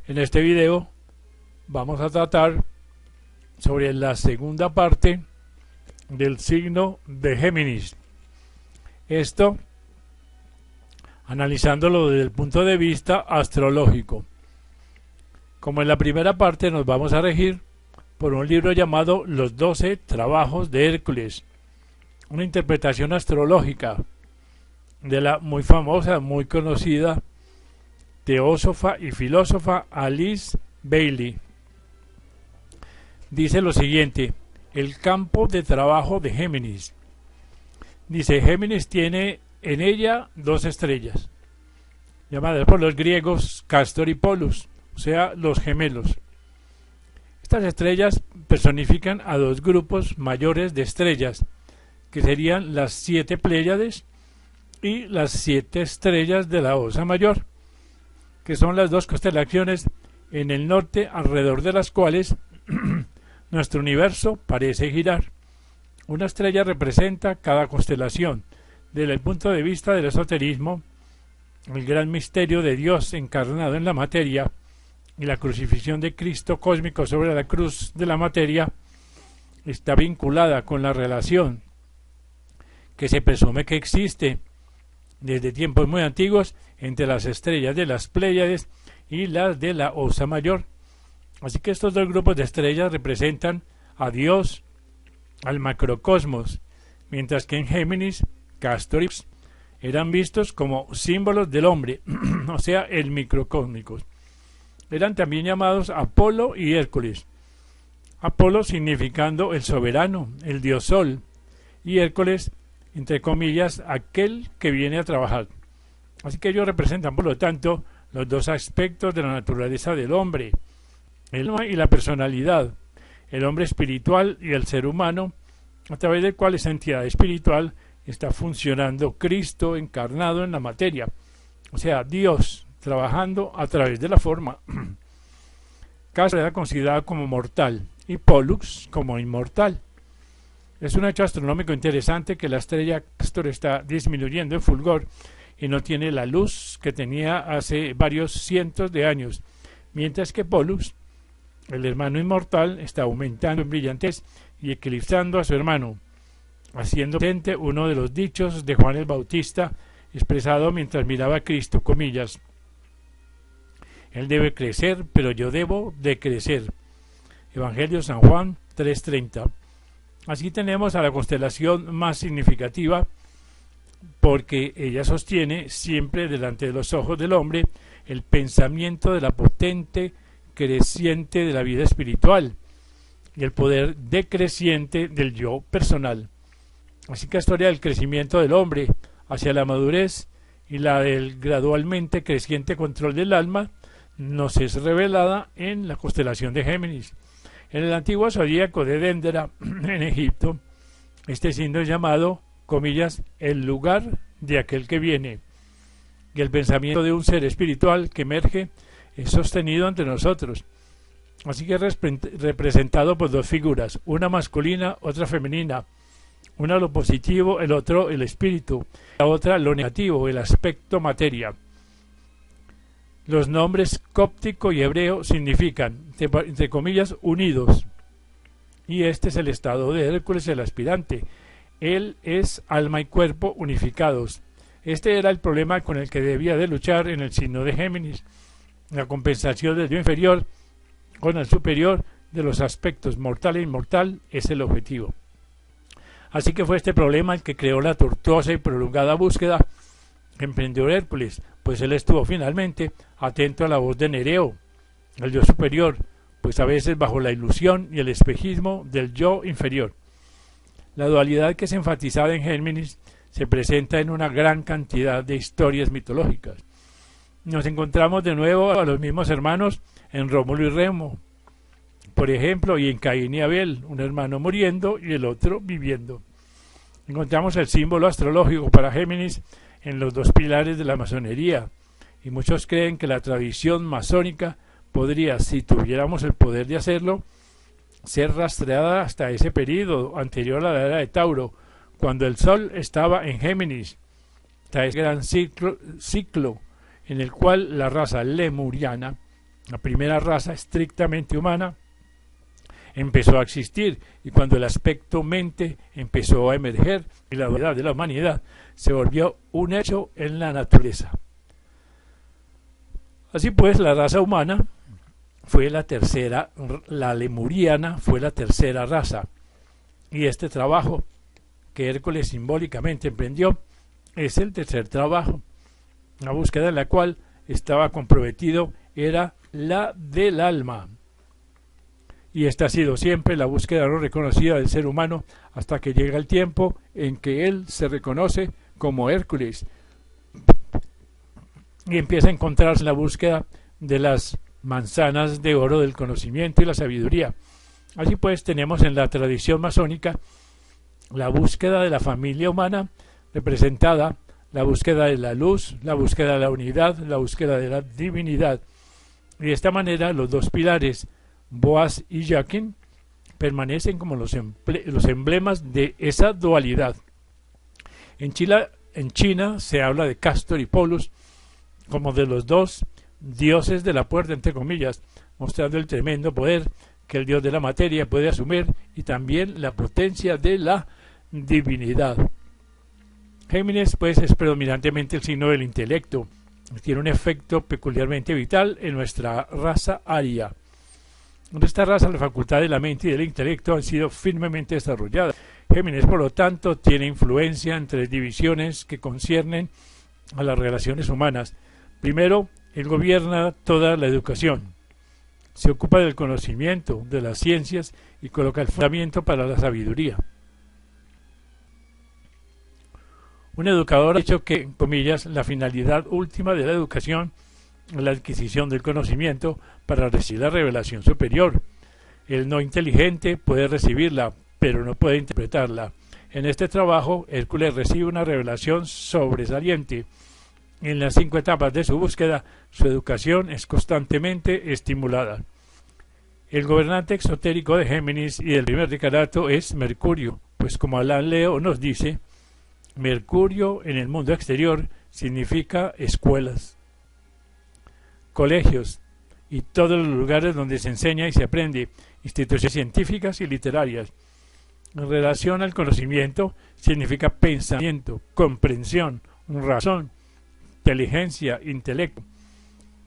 En este video vamos a tratar sobre la segunda parte del signo de Géminis. Esto analizándolo desde el punto de vista astrológico. Como en la primera parte nos vamos a regir por un libro llamado Los 12 Trabajos de Hércules, una interpretación astrológica de la muy famosa, muy conocida teósofa y filósofa Alice Bailey. Dice lo siguiente: el campo de trabajo de Géminis. Dice, Géminis tiene en ella dos estrellas, llamadas por los griegos Castor y Pollux, o sea, los gemelos. Estas estrellas personifican a dos grupos mayores de estrellas, que serían las 7 Pléyades y las 7 estrellas de la Osa Mayor, que son las dos constelaciones en el norte alrededor de las cuales nuestro universo parece girar. Una estrella representa cada constelación. Desde el punto de vista del esoterismo, el gran misterio de Dios encarnado en la materia y la crucifixión de Cristo cósmico sobre la cruz de la materia está vinculada con la relación que se presume que existe desde tiempos muy antiguos entre las estrellas de las Pléyades y las de la Osa Mayor. Así que estos dos grupos de estrellas representan a Dios, al macrocosmos, mientras que en Géminis, Castor y Pollux eran vistos como símbolos del hombre, o sea, el microcósmico. Eran también llamados Apolo y Hércules. Apolo significando el soberano, el dios sol, y Hércules, entre comillas, aquel que viene a trabajar. Así que ellos representan, por lo tanto, los dos aspectos de la naturaleza del hombre, el alma y la personalidad, el hombre espiritual y el ser humano, a través del cual esa entidad espiritual está funcionando Cristo encarnado en la materia, o sea, Dios trabajando a través de la forma. Castor era considerado como mortal y Pollux como inmortal. Es un hecho astronómico interesante que la estrella Castor está disminuyendo en fulgor y no tiene la luz que tenía hace varios cientos de años, mientras que Pollux, el hermano inmortal, está aumentando en brillantez y eclipsando a su hermano, haciendo presente uno de los dichos de Juan el Bautista expresado mientras miraba a Cristo, comillas: Él debe crecer, pero yo debo decrecer. Evangelio San Juan 3:30. Así tenemos a la constelación más significativa, porque ella sostiene siempre delante de los ojos del hombre el pensamiento de la potente creciente de la vida espiritual y el poder decreciente del yo personal. Así que la historia del crecimiento del hombre hacia la madurez y la del gradualmente creciente control del alma nos es revelada en la constelación de Géminis. En el antiguo zodíaco de Dendera, en Egipto, este signo es llamado, comillas, el lugar de aquel que viene, y el pensamiento de un ser espiritual que emerge es sostenido ante nosotros. Así que es representado por dos figuras, una masculina, otra femenina, una lo positivo, el otro el espíritu, la otra lo negativo, el aspecto materia. Los nombres cóptico y hebreo significan, entre comillas, unidos, y este es el estado de Hércules, el aspirante. Él es alma y cuerpo unificados. Este era el problema con el que debía de luchar en el signo de Géminis, la compensación del yo inferior con el superior de los aspectos mortal e inmortal es el objetivo. Así que fue este problema el que creó la tortuosa y prolongada búsqueda que emprendió Hércules, pues él estuvo finalmente atento a la voz de Nereo, el yo superior, pues a veces bajo la ilusión y el espejismo del yo inferior. La dualidad que se enfatizaba en Géminis se presenta en una gran cantidad de historias mitológicas. Nos encontramos de nuevo a los mismos hermanos en Rómulo y Remo, por ejemplo, y en Caín y Abel, un hermano muriendo y el otro viviendo. Encontramos el símbolo astrológico para Géminis en los dos pilares de la masonería, y muchos creen que la tradición masónica podría, si tuviéramos el poder de hacerlo, ser rastreada hasta ese período anterior a la era de Tauro, cuando el Sol estaba en Géminis, hasta ese gran ciclo en el cual la raza lemuriana La primera raza estrictamente humana empezó a existir, y cuando el aspecto mente empezó a emerger y la dualidad de la humanidad se volvió un hecho en la naturaleza. Así pues, la raza humana fue la tercera, la lemuriana fue la tercera raza, y este trabajo que Hércules simbólicamente emprendió es el tercer trabajo. La búsqueda en la cual estaba comprometido era la del alma, y esta ha sido siempre la búsqueda no reconocida del ser humano hasta que llega el tiempo en que él se reconoce como Hércules y empieza a encontrarse la búsqueda de las manzanas de oro del conocimiento y la sabiduría. Así pues, tenemos en la tradición masónica la búsqueda de la familia humana representada, la búsqueda de la luz, la búsqueda de la unidad, la búsqueda de la divinidad. Y de esta manera los dos pilares, Boaz y Jaqen, permanecen como los emblemas de esa dualidad. En China se habla de Castor y Polus como de los dos dioses de la puerta, entre comillas, mostrando el tremendo poder que el dios de la materia puede asumir y también la potencia de la divinidad. Géminis, pues, es predominantemente el signo del intelecto. Tiene un efecto peculiarmente vital en nuestra raza aria. En esta raza, la facultad de la mente y del intelecto han sido firmemente desarrolladas. Géminis, por lo tanto, tiene influencia en tres divisiones que conciernen a las relaciones humanas. Primero, él gobierna toda la educación. Se ocupa del conocimiento, de las ciencias y coloca el fundamento para la sabiduría. Un educador ha dicho que, en comillas, la finalidad última de la educación es la adquisición del conocimiento para recibir la revelación superior. El no inteligente puede recibirla, pero no puede interpretarla. En este trabajo, Hércules recibe una revelación sobresaliente. En las 5 etapas de su búsqueda, su educación es constantemente estimulada. El gobernante exotérico de Géminis y del primer decanato es Mercurio, pues como Alain Leo nos dice, Mercurio en el mundo exterior significa escuelas, colegios y todos los lugares donde se enseña y se aprende, instituciones científicas y literarias. En relación al conocimiento, significa pensamiento, comprensión, razón, inteligencia, intelecto.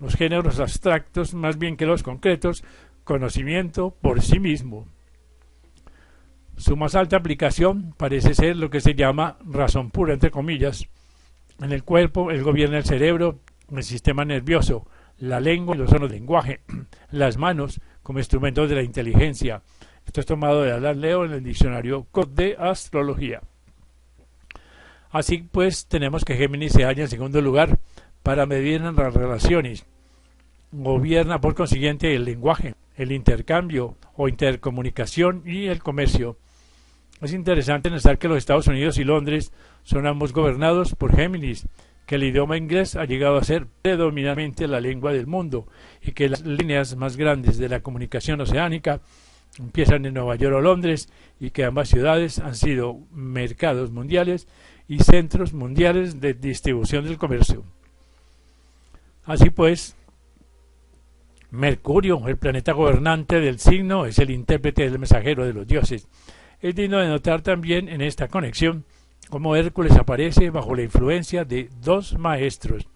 Los géneros abstractos, más bien que los concretos, conocimiento por sí mismo. Su más alta aplicación parece ser lo que se llama razón pura, entre comillas. En el cuerpo, él gobierna el cerebro, el sistema nervioso, la lengua y los órganos del lenguaje, las manos como instrumentos de la inteligencia. Esto es tomado de Alain Leo en el diccionario de astrología. Así pues, tenemos que Géminis se halla en segundo lugar para medir en las relaciones. Gobierna por consiguiente el lenguaje, el intercambio o intercomunicación y el comercio. Es interesante notar que los Estados Unidos y Londres son ambos gobernados por Géminis, que el idioma inglés ha llegado a ser predominantemente la lengua del mundo y que las líneas más grandes de la comunicación oceánica empiezan en Nueva York o Londres y que ambas ciudades han sido mercados mundiales y centros mundiales de distribución del comercio. Así pues, Mercurio, el planeta gobernante del signo, es el intérprete del mensajero de los dioses. Es digno de notar también en esta conexión cómo Hércules aparece bajo la influencia de dos maestros,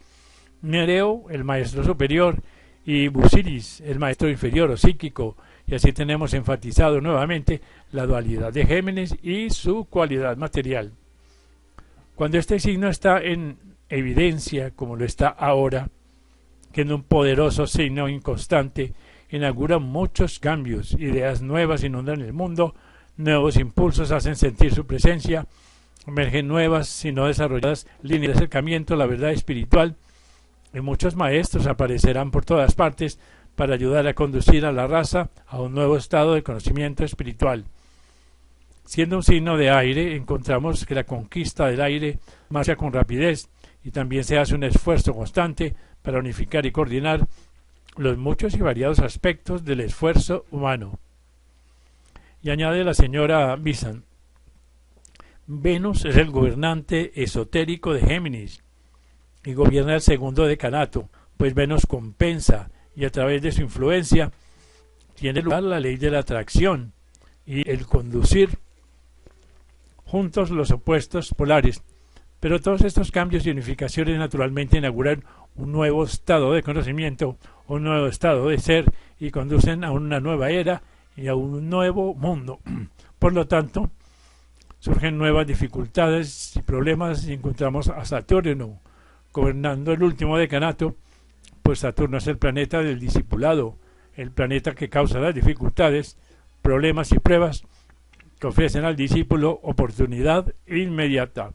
Nereo, el maestro superior, y Busiris, el maestro inferior o psíquico, y así tenemos enfatizado nuevamente la dualidad de Géminis y su cualidad material. Cuando este signo está en evidencia, como lo está ahora, que en un poderoso signo inconstante inaugura muchos cambios, ideas nuevas inundan el mundo, nuevos impulsos hacen sentir su presencia, emergen nuevas, si no desarrolladas, líneas de acercamiento a la verdad espiritual, y muchos maestros aparecerán por todas partes para ayudar a conducir a la raza a un nuevo estado de conocimiento espiritual. Siendo un signo de aire, encontramos que la conquista del aire marcha con rapidez y también se hace un esfuerzo constante para unificar y coordinar los muchos y variados aspectos del esfuerzo humano. Y añade la señora Bisan, Venus es el gobernante esotérico de Géminis y gobierna el segundo decanato, pues Venus compensa y a través de su influencia tiene lugar la ley de la atracción y el conducir juntos los opuestos polares. Pero todos estos cambios y unificaciones naturalmente inauguran un nuevo estado de conocimiento, un nuevo estado de ser y conducen a una nueva era y a un nuevo mundo. Por lo tanto, surgen nuevas dificultades y problemas y encontramos a Saturno gobernando el último decanato, pues Saturno es el planeta del discipulado, el planeta que causa las dificultades, problemas y pruebas que ofrecen al discípulo oportunidad inmediata.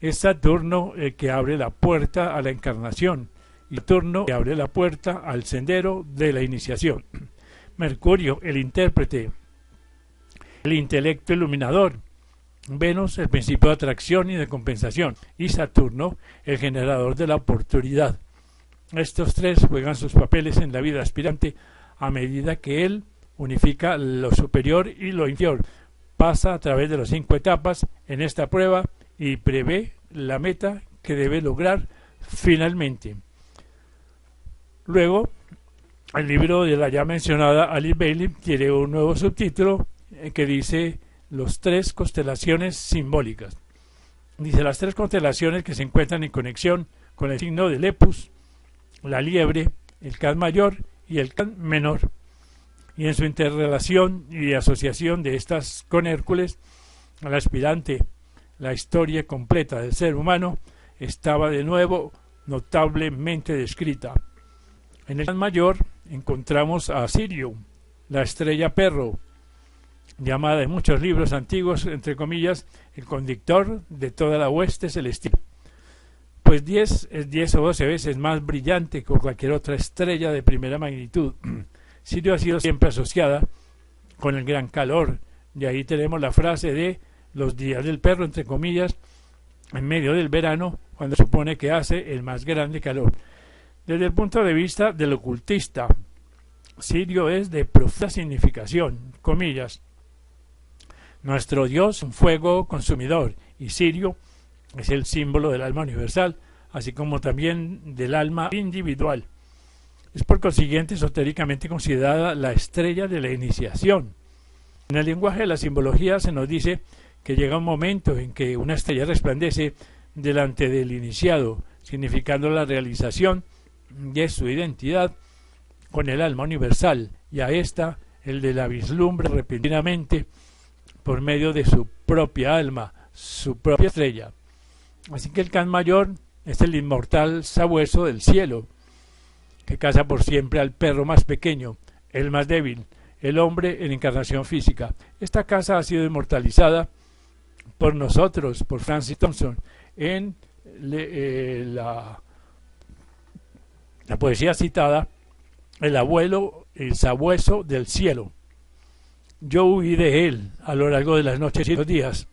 Es Saturno el que abre la puerta a la encarnación y Saturno que abre la puerta al sendero de la iniciación. Mercurio, el intérprete, el intelecto iluminador. Venus, el principio de atracción y de compensación. Y Saturno, el generador de la oportunidad. Estos tres juegan sus papeles en la vida aspirante a medida que él unifica lo superior y lo inferior. Pasa a través de las 5 etapas en esta prueba y prevé la meta que debe lograr finalmente. Luego, el libro de la ya mencionada Alice Bailey tiene un nuevo subtítulo que dice las 3 constelaciones simbólicas. Dice las 3 constelaciones que se encuentran en conexión con el signo de Lepus, la liebre, el Can mayor y el Can menor. Y en su interrelación y asociación de estas con Hércules, al aspirante, la historia completa del ser humano estaba de nuevo notablemente descrita. En el Can mayor encontramos a Sirio, la estrella perro, llamada en muchos libros antiguos, entre comillas, el conductor de toda la hueste celestial. Pues 10 es 10 o 12 veces más brillante que cualquier otra estrella de primera magnitud. Sirio ha sido siempre asociada con el gran calor, de ahí tenemos la frase de los días del perro, entre comillas, en medio del verano, cuando se supone que hace el más grande calor. Desde el punto de vista del ocultista, Sirio es de profunda significación, comillas. Nuestro Dios, un fuego consumidor, y Sirio es el símbolo del alma universal, así como también del alma individual. Es por consiguiente esotéricamente considerada la estrella de la iniciación. En el lenguaje de la simbología se nos dice que llega un momento en que una estrella resplandece delante del iniciado, significando la realización de su identidad con el alma universal, y a esta el de la vislumbre repentinamente por medio de su propia alma, su propia estrella. Así que el Can mayor es el inmortal sabueso del cielo, que caza por siempre al perro más pequeño, el más débil, el hombre en encarnación física. Esta caza ha sido inmortalizada por nosotros, por Francis Thompson, en la poesía citada, El abuelo, el sabueso del cielo. Yo huí de él a lo largo de las noches y los días.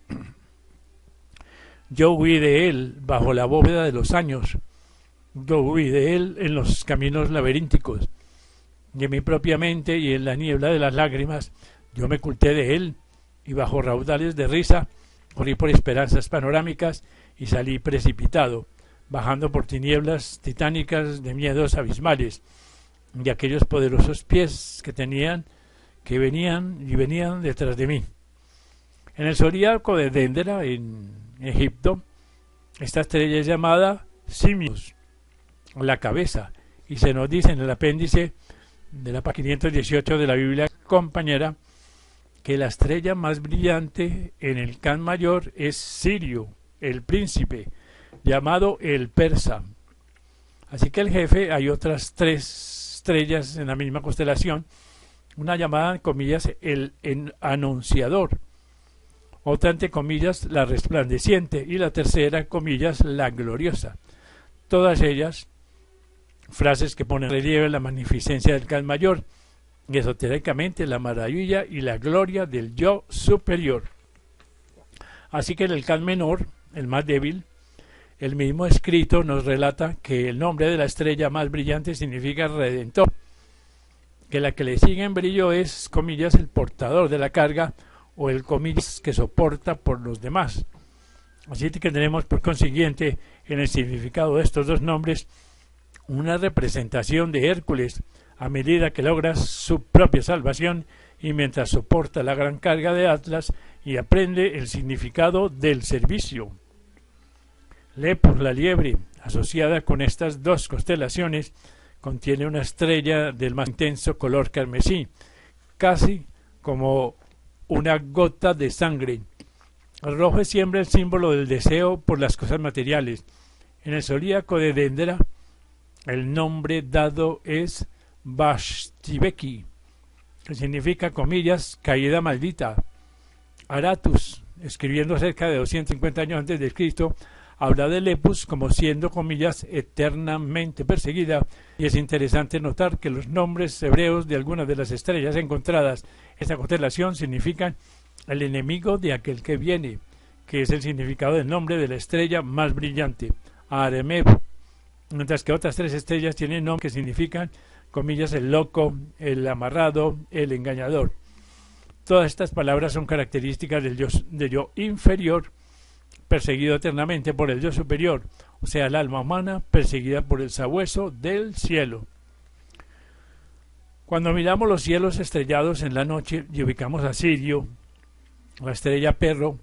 Yo huí de él bajo la bóveda de los años. Yo huí de él en los caminos laberínticos. Y en mi propia mente y en la niebla de las lágrimas, yo me oculté de él, y bajo raudales de risa corrí por esperanzas panorámicas y salí precipitado, bajando por tinieblas titánicas de miedos abismales, y aquellos poderosos pies que venían detrás de mí. En el zodíaco de Dendera, en Egipto, esta estrella es llamada Simius, la cabeza, y se nos dice en el apéndice de la página 518 de la Biblia compañera que la estrella más brillante en el Can mayor es Sirio, el príncipe, llamado el persa. Así que el jefe, hay otras 3 estrellas en la misma constelación, una llamada en comillas el anunciador, otra entre comillas la resplandeciente y la tercera en comillas la gloriosa. Todas ellas frases que ponen en relieve la magnificencia del Can mayor y esotéricamente la maravilla y la gloria del yo superior. Así que en el Can menor, el más débil, el mismo escrito nos relata que el nombre de la estrella más brillante significa redentor, que la que le sigue en brillo es, comillas, el portador de la carga o el, comillas, que soporta por los demás. Así que tenemos por consiguiente en el significado de estos 2 nombres una representación de Hércules a medida que logra su propia salvación y mientras soporta la gran carga de Atlas y aprende el significado del servicio. Lepus, la liebre, asociada con estas dos constelaciones, contiene una estrella del más intenso color carmesí, casi como una gota de sangre. El rojo es siempre el símbolo del deseo por las cosas materiales. En el zodíaco de Dendera, el nombre dado es Vashtibeki, que significa, comillas, caída maldita. Aratus, escribiendo cerca de 250 años antes de Cristo, habla de Lepus como siendo, comillas, eternamente perseguida, y es interesante notar que los nombres hebreos de algunas de las estrellas encontradas en esta constelación significan el enemigo de aquel que viene, que es el significado del nombre de la estrella más brillante, Aremeb, mientras que otras tres estrellas tienen nombres que significan, comillas, el loco, el amarrado, el engañador. Todas estas palabras son características del yo inferior, perseguido eternamente por el yo superior, o sea, el alma humana perseguida por el sabueso del cielo. Cuando miramos los cielos estrellados en la noche y ubicamos a Sirio, la estrella perro,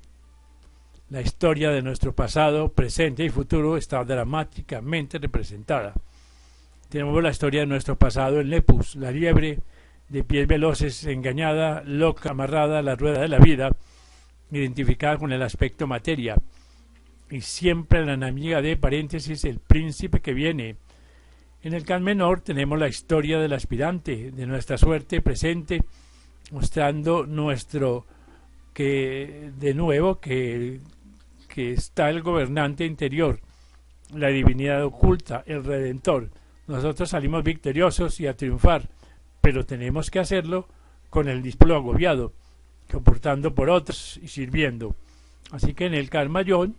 la historia de nuestro pasado, presente y futuro está dramáticamente representada. Tenemos la historia de nuestro pasado en Lepus, la liebre de pies veloces, engañada, loca, amarrada a la rueda de la vida, identificada con el aspecto materia, y siempre la enemiga de paréntesis, el príncipe que viene. En el can menor tenemos la historia del aspirante, de nuestra suerte presente, mostrando nuestro que de nuevo que está el gobernante interior, la divinidad oculta, el redentor. Nosotros salimos victoriosos y a triunfar, pero tenemos que hacerlo con el discípulo agobiado, soportando por otros y sirviendo. Así que en el Carmayón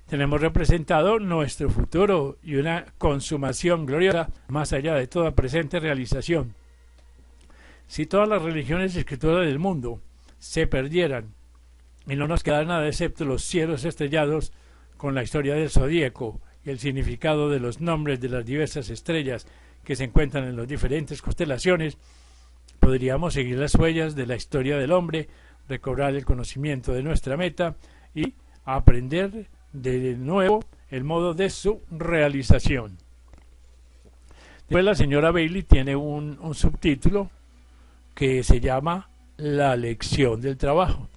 tenemos representado nuestro futuro y una consumación gloriosa más allá de toda presente realización. Si todas las religiones y escrituras del mundo se perdieran y no nos quedara nada excepto los cielos estrellados con la historia del zodíaco y el significado de los nombres de las diversas estrellas que se encuentran en las diferentes constelaciones, podríamos seguir las huellas de la historia del hombre, recobrar el conocimiento de nuestra meta y aprender de nuevo el modo de su realización. Después la señora Bailey tiene un subtítulo que se llama La lección del trabajo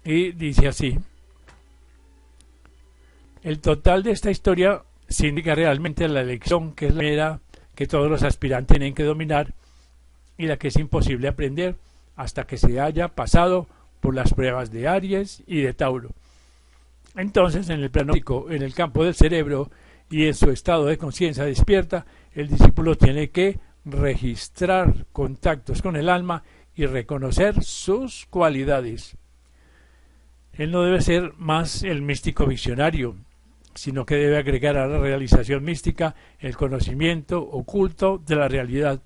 y dice así: el total de esta historia se indica realmente la lección, que es la primera que todos los aspirantes tienen que dominar y la que es imposible aprender hasta que se haya pasado por las pruebas de Aries y de Tauro. Entonces, en el plano físico, en el campo del cerebro y en su estado de conciencia despierta, el discípulo tiene que registrar contactos con el alma y reconocer sus cualidades. Él no debe ser más el místico visionario, sino que debe agregar a la realización mística el conocimiento oculto de la realidad.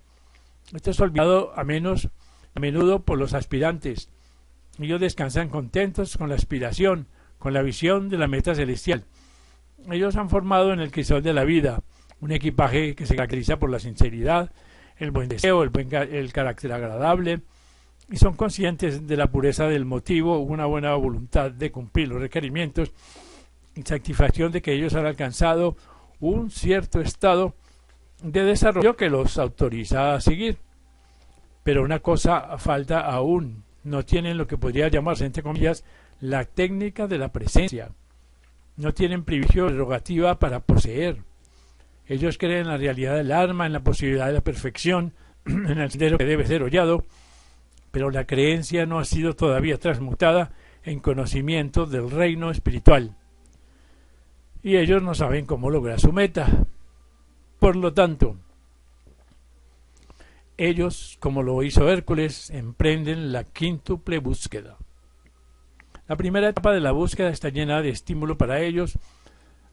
Esto es olvidado a menudo por los aspirantes. Ellos descansan contentos con la aspiración, con la visión de la meta celestial. Ellos han formado en el crisol de la vida un equipaje que se caracteriza por la sinceridad, el buen deseo, el carácter agradable, y son conscientes de la pureza del motivo, una buena voluntad de cumplir los requerimientos y satisfacción de que ellos han alcanzado un cierto estado de desarrollo que los autoriza a seguir. Pero una cosa falta aún: no tienen lo que podría llamarse, entre comillas, la técnica de la presencia. No tienen privilegio o prerrogativa para poseer. Ellos creen en la realidad del alma, en la posibilidad de la perfección, en el sendero que debe ser hollado, pero la creencia no ha sido todavía transmutada en conocimiento del reino espiritual. Y ellos no saben cómo lograr su meta. Por lo tanto, ellos, como lo hizo Hércules, emprenden la quíntuple búsqueda. La primera etapa de la búsqueda está llena de estímulo para ellos,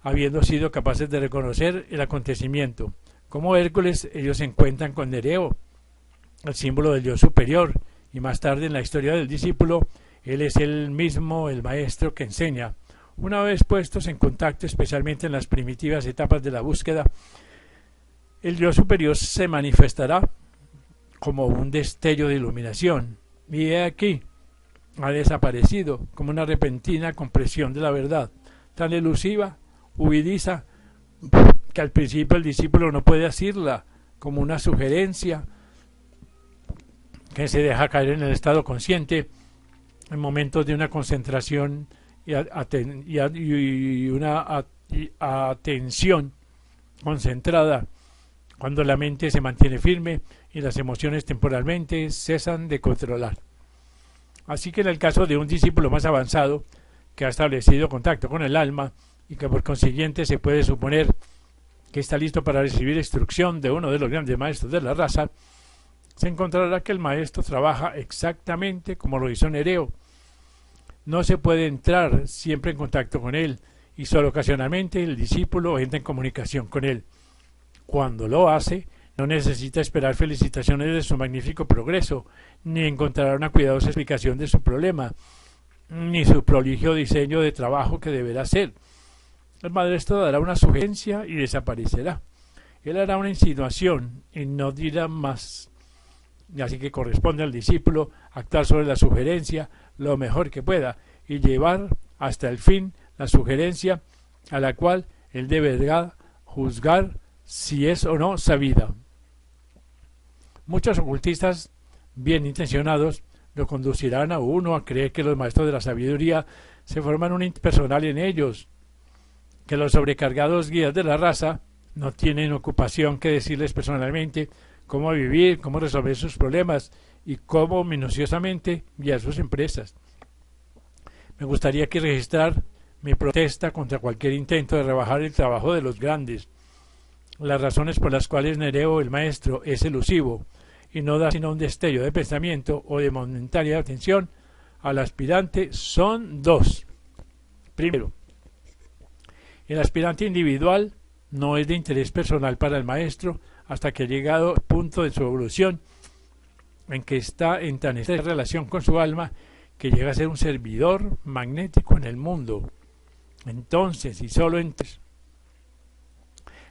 habiendo sido capaces de reconocer el acontecimiento. Como Hércules, ellos se encuentran con Nereo, el símbolo del yo superior, y más tarde en la historia del discípulo, él es el mismo, el maestro que enseña. Una vez puestos en contacto, especialmente en las primitivas etapas de la búsqueda, el yo superior se manifestará como un destello de iluminación, y he aquí, ha desaparecido como una repentina compresión de la verdad, tan elusiva, huidiza, que al principio el discípulo no puede asirla, como una sugerencia que se deja caer en el estado consciente en momentos de una concentración y una atención concentrada, cuando la mente se mantiene firme y las emociones temporalmente cesan de controlar. Así que en el caso de un discípulo más avanzado, que ha establecido contacto con el alma y que por consiguiente se puede suponer que está listo para recibir instrucción de uno de los grandes maestros de la raza, se encontrará que el maestro trabaja exactamente como lo hizo Nereo. No se puede entrar siempre en contacto con él, y solo ocasionalmente el discípulo entra en comunicación con él. Cuando lo hace, no necesita esperar felicitaciones de su magnífico progreso, ni encontrar una cuidadosa explicación de su problema, ni su proligio diseño de trabajo que deberá hacer. El maestro dará una sugerencia y desaparecerá. Él hará una insinuación y no dirá más. Y así que corresponde al discípulo actuar sobre la sugerencia lo mejor que pueda y llevar hasta el fin la sugerencia a la cual él deberá juzgar si es o no sabida. Muchos ocultistas bien intencionados lo conducirán a uno a creer que los maestros de la sabiduría se forman un impersonal en ellos, que los sobrecargados guías de la raza no tienen ocupación que decirles personalmente cómo vivir, cómo resolver sus problemas y cómo minuciosamente guiar sus empresas. Me gustaría aquí registrar mi protesta contra cualquier intento de rebajar el trabajo de los grandes. Las razones por las cuales Nereo, el maestro, es elusivo y no da sino un destello de pensamiento o de momentánea atención al aspirante son dos. Primero, el aspirante individual no es de interés personal para el maestro hasta que ha llegado al punto de su evolución en que está en tan estrecha relación con su alma que llega a ser un servidor magnético en el mundo. Entonces, y solo entonces,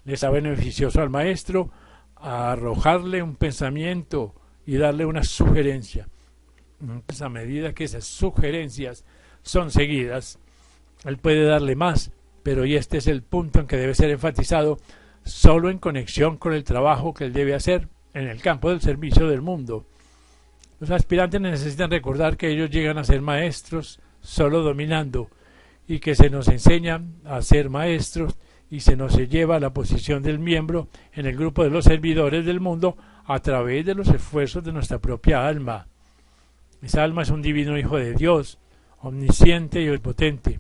le está beneficioso al maestro arrojarle un pensamiento y darle una sugerencia. Entonces, a medida que esas sugerencias son seguidas, él puede darle más, pero y este es el punto en que debe ser enfatizado, solo en conexión con el trabajo que él debe hacer en el campo del servicio del mundo. Los aspirantes necesitan recordar que ellos llegan a ser maestros solo dominando, y que se nos enseñan a ser maestros y se nos lleva a la posición del miembro en el grupo de los servidores del mundo a través de los esfuerzos de nuestra propia alma. Esa alma es un divino hijo de Dios, omnisciente y omnipotente.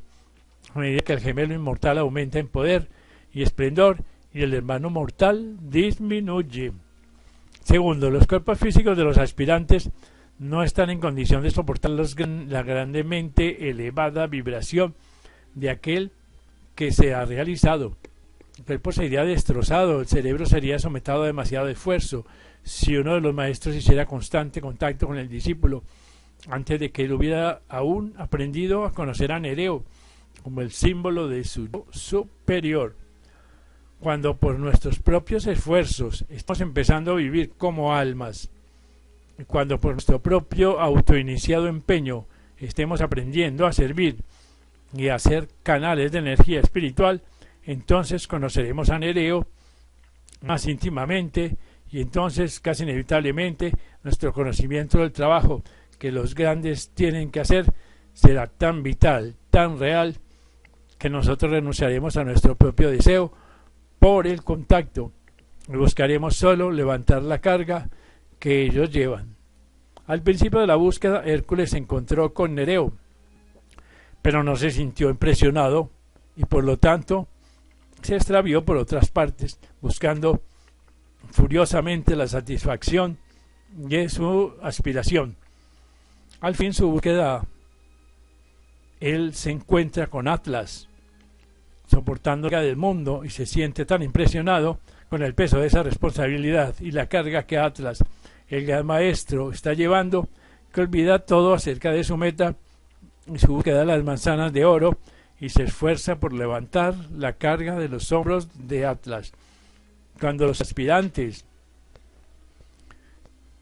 A medida que el gemelo inmortal aumenta en poder y esplendor y el hermano mortal disminuye. Segundo, los cuerpos físicos de los aspirantes no están en condición de soportar la grandemente elevada vibración de aquel que se ha realizado. El cuerpo sería destrozado, el cerebro sería sometido a demasiado esfuerzo si uno de los maestros hiciera constante contacto con el discípulo antes de que él hubiera aún aprendido a conocer a Nereo como el símbolo de su yo superior. Cuando por nuestros propios esfuerzos estamos empezando a vivir como almas, y cuando por nuestro propio autoiniciado empeño estemos aprendiendo a servir y a ser canales de energía espiritual, entonces conoceremos a Nereo más íntimamente y entonces casi inevitablemente nuestro conocimiento del trabajo que los grandes tienen que hacer será tan vital, tan real, que nosotros renunciaremos a nuestro propio deseo por el contacto y buscaremos solo levantar la carga que ellos llevan. Al principio de la búsqueda, Hércules se encontró con Nereo, pero no se sintió impresionado y por lo tanto se extravió por otras partes, buscando furiosamente la satisfacción de su aspiración. Al fin su búsqueda, él se encuentra con Atlas, soportando la carga del mundo y se siente tan impresionado con el peso de esa responsabilidad y la carga que Atlas, el gran maestro, está llevando, que olvida todo acerca de su meta y su búsqueda de las manzanas de oro y se esfuerza por levantar la carga de los hombros de Atlas. Cuando los aspirantes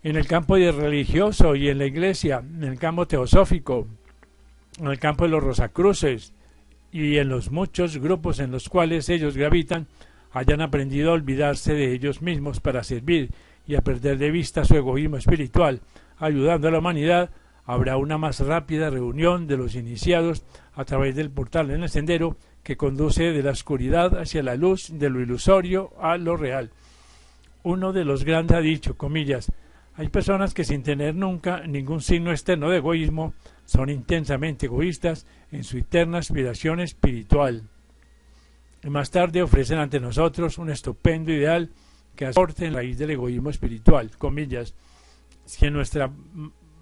en el campo de religioso y en la iglesia, en el campo teosófico, en el campo de los rosacruces y en los muchos grupos en los cuales ellos gravitan, hayan aprendido a olvidarse de ellos mismos para servir y a perder de vista su egoísmo espiritual, ayudando a la humanidad, habrá una más rápida reunión de los iniciados a través del portal en el sendero que conduce de la oscuridad hacia la luz, de lo ilusorio a lo real. Uno de los grandes ha dicho, comillas, hay personas que sin tener nunca ningún signo externo de egoísmo son intensamente egoístas en su eterna aspiración espiritual. Y más tarde ofrecen ante nosotros un estupendo ideal que aporte en la raíz del egoísmo espiritual, comillas, si en nuestra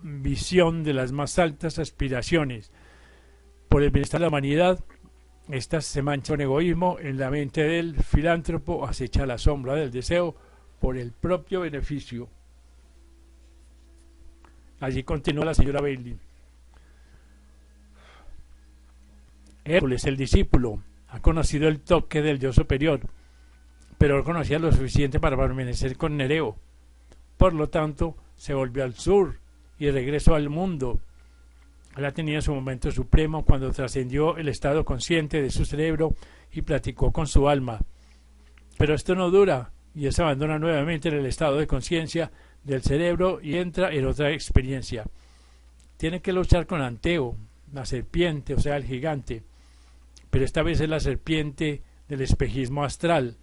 visión de las más altas aspiraciones por el bienestar de la humanidad, estas se manchan con egoísmo, en la mente del filántropo acecha la sombra del deseo por el propio beneficio. Allí continúa la señora Bailey. Hércules, el discípulo, ha conocido el toque del yo superior, pero no conocía lo suficiente para permanecer con Nereo. Por lo tanto, se volvió al sur y regresó al mundo. Él tenía su momento supremo cuando trascendió el estado consciente de su cerebro y platicó con su alma. Pero esto no dura, y él se abandona nuevamente en el estado de conciencia del cerebro y entra en otra experiencia. Tiene que luchar con Anteo, la serpiente, o sea, el gigante, pero esta vez es la serpiente del espejismo astral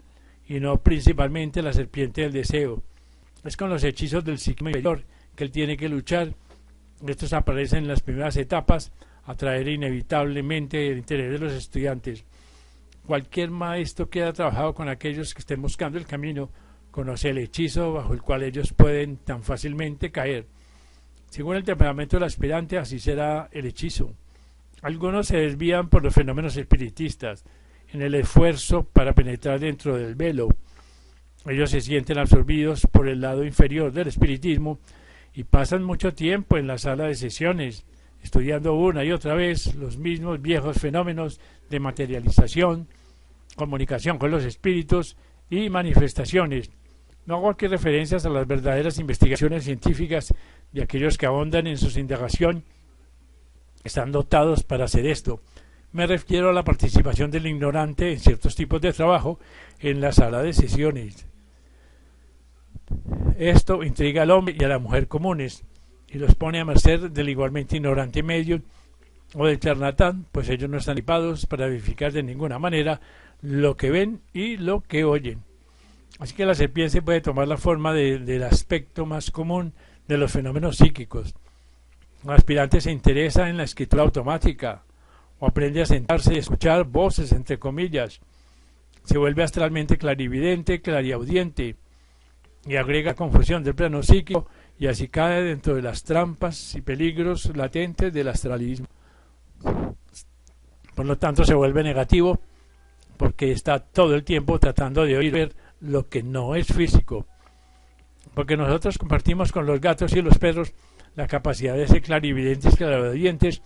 y no principalmente la serpiente del deseo. Es con los hechizos del psiquismo inferior que él tiene que luchar. Estos aparecen en las primeras etapas, atraer inevitablemente el interés de los estudiantes. Cualquier maestro que haya trabajado con aquellos que estén buscando el camino conoce el hechizo bajo el cual ellos pueden tan fácilmente caer. Según el temperamento del aspirante, así será el hechizo. Algunos se desvían por los fenómenos espiritistas, en el esfuerzo para penetrar dentro del velo. Ellos se sienten absorbidos por el lado inferior del espiritismo y pasan mucho tiempo en la sala de sesiones, estudiando una y otra vez los mismos viejos fenómenos de materialización, comunicación con los espíritus y manifestaciones. No hago aquí referencias a las verdaderas investigaciones científicas de aquellos que ahondan en su indagación, están dotados para hacer esto. Me refiero a la participación del ignorante en ciertos tipos de trabajo en la sala de sesiones. Esto intriga al hombre y a la mujer comunes y los pone a merced del igualmente ignorante medio o del charlatán, pues ellos no están equipados para verificar de ninguna manera lo que ven y lo que oyen. Así que la serpiente puede tomar la forma del aspecto más común de los fenómenos psíquicos. Un aspirante se interesa en la escritura automática o aprende a sentarse y escuchar voces, entre comillas. Se vuelve astralmente clarividente, clariaudiente y agrega confusión del plano psíquico y así cae dentro de las trampas y peligros latentes del astralismo. Por lo tanto se vuelve negativo porque está todo el tiempo tratando de oír ver lo que no es físico. Porque nosotros compartimos con los gatos y los perros la capacidad de ser clarividentes y clariaudientes.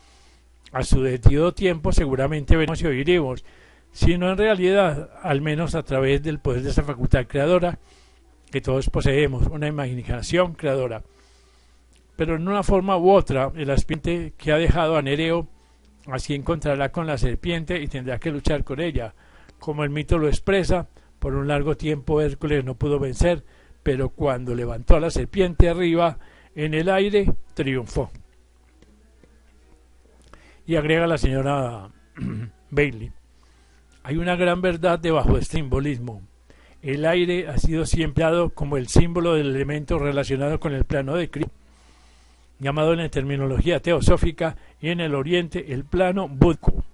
A su debido tiempo seguramente veremos y oiremos, sino en realidad, al menos a través del poder de esa facultad creadora que todos poseemos, una imaginación creadora. Pero en una forma u otra, el aspirante que ha dejado a Nereo así encontrará con la serpiente y tendrá que luchar con ella. Como el mito lo expresa, por un largo tiempo Hércules no pudo vencer, pero cuando levantó a la serpiente arriba en el aire, triunfó. Y agrega la señora Bailey, hay una gran verdad debajo de este simbolismo. El aire ha sido siempre dado como el símbolo del elemento relacionado con el plano de Cristo, llamado en la terminología teosófica y en el oriente el plano búdico.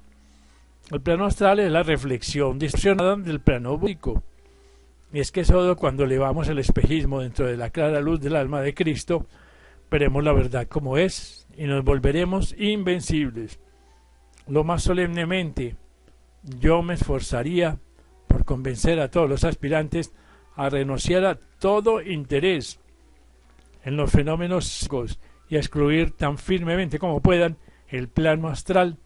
El plano astral es la reflexión distorsionada del plano búdico. Y es que solo cuando elevamos el espejismo dentro de la clara luz del alma de Cristo, veremos la verdad como es y nos volveremos invencibles. Lo más solemnemente, yo me esforzaría por convencer a todos los aspirantes a renunciar a todo interés en los fenómenos psíquicos y a excluir tan firmemente como puedan el plano astral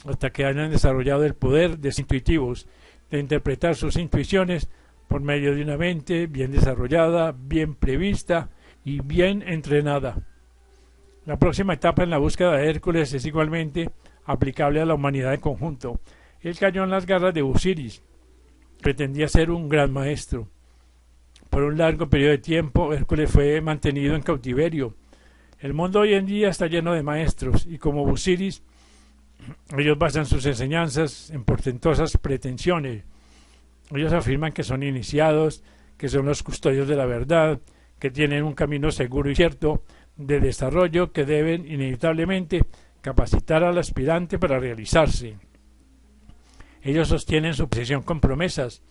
hasta que hayan desarrollado el poder de intuitivos de interpretar sus intuiciones por medio de una mente bien desarrollada, bien prevista y bien entrenada. La próxima etapa en la búsqueda de Hércules es igualmente aplicable a la humanidad en conjunto. Él cayó en las garras de Busiris. Pretendía ser un gran maestro. Por un largo periodo de tiempo, Hércules fue mantenido en cautiverio. El mundo hoy en día está lleno de maestros, y como Busiris, ellos basan sus enseñanzas en portentosas pretensiones. Ellos afirman que son iniciados, que son los custodios de la verdad, que tienen un camino seguro y cierto de desarrollo que deben inevitablemente capacitar al aspirante para realizarse. Ellos sostienen su posición con promesas.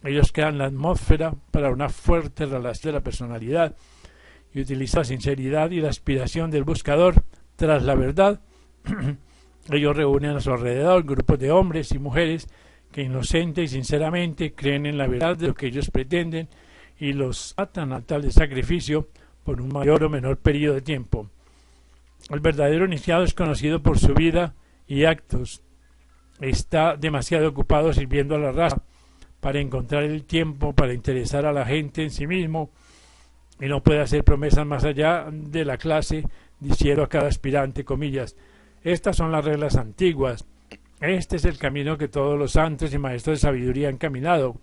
Ellos crean la atmósfera para una fuerte relación de la personalidad y utilizan la sinceridad y la aspiración del buscador tras la verdad. Ellos reúnen a su alrededor grupos de hombres y mujeres que inocente y sinceramente creen en la verdad de lo que ellos pretenden y los atan al tal de sacrificio por un mayor o menor periodo de tiempo. El verdadero iniciado es conocido por su vida y actos. Está demasiado ocupado sirviendo a la raza para encontrar el tiempo para interesar a la gente en sí mismo y no puede hacer promesas más allá de la clase, diciendo a cada aspirante, comillas, estas son las reglas antiguas, este es el camino que todos los santos y maestros de sabiduría han caminado,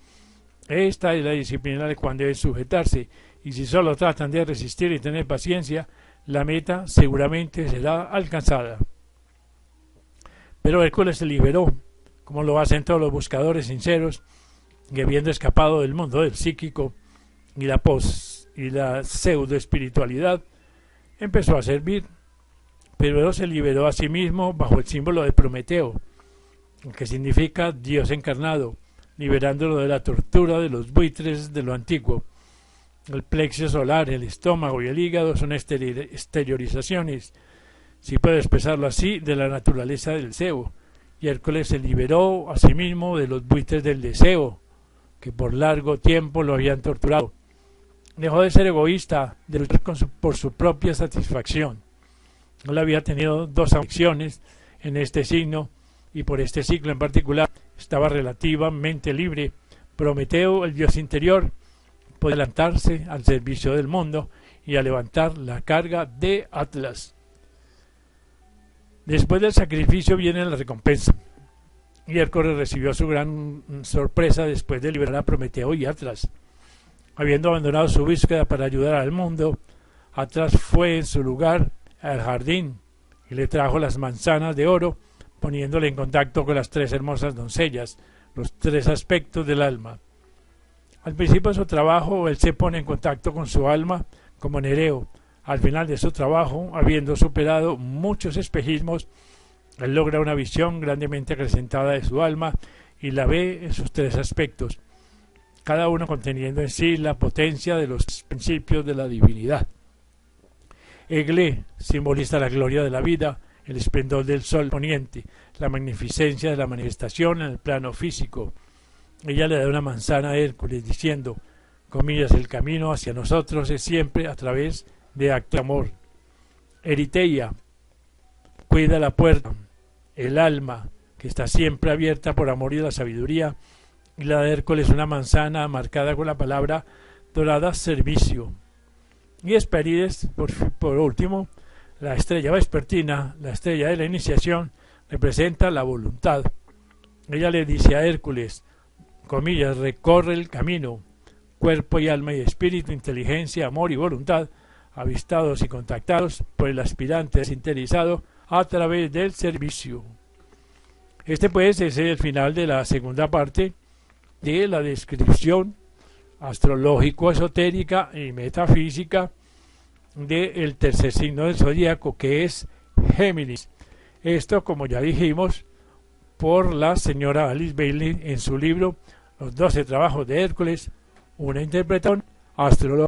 esta es la disciplina de cuando deben sujetarse, y si solo tratan de resistir y tener paciencia, la meta seguramente será alcanzada. Pero Hércules se liberó, como lo hacen todos los buscadores sinceros, y habiendo escapado del mundo del psíquico y la pseudo espiritualidad, empezó a servir. Pero se liberó a sí mismo bajo el símbolo de Prometeo, que significa Dios encarnado, liberándolo de la tortura de los buitres de lo antiguo. El plexo solar, el estómago y el hígado son exteriorizaciones, si puedo expresarlo así, de la naturaleza del deseo, y Hércules se liberó a sí mismo de los buitres del deseo, que por largo tiempo lo habían torturado. Dejó de ser egoísta, de luchar por su propia satisfacción. Él había tenido dos aflicciones en este signo, y por este ciclo en particular estaba relativamente libre. Prometeo, el dios interior, puede adelantarse al servicio del mundo y a levantar la carga de Atlas. Después del sacrificio viene la recompensa, y Hércules recibió su gran sorpresa después de liberar a Prometeo y Atlas. Habiendo abandonado su búsqueda para ayudar al mundo, Atlas fue en su lugar al jardín y le trajo las manzanas de oro, poniéndole en contacto con las tres hermosas doncellas, los tres aspectos del alma. Al principio de su trabajo, él se pone en contacto con su alma como Nereo. Al final de su trabajo, habiendo superado muchos espejismos, él logra una visión grandemente acrecentada de su alma y la ve en sus tres aspectos, cada uno conteniendo en sí la potencia de los principios de la divinidad. Egle simboliza la gloria de la vida, el esplendor del sol poniente, la magnificencia de la manifestación en el plano físico. Ella le da una manzana a Hércules diciendo, comillas, el camino hacia nosotros es siempre a través de acto de amor. Eriteia cuida la puerta, el alma, que está siempre abierta por amor y la sabiduría, y la de Hércules una manzana marcada con la palabra dorada servicio. Y Hespérides, por último, la estrella vespertina, la estrella de la iniciación, representa la voluntad. Ella le dice a Hércules, comillas, recorre el camino, cuerpo y alma y espíritu, inteligencia, amor y voluntad, avistados y contactados por el aspirante desinteresado a través del servicio. Este pues es el final de la segunda parte de la descripción astrológico-esotérica y metafísica del tercer signo del zodíaco, que es Géminis. Esto, como ya dijimos, por la señora Alice Bailey en su libro Los 12 trabajos de Hércules, una interpretación astrológica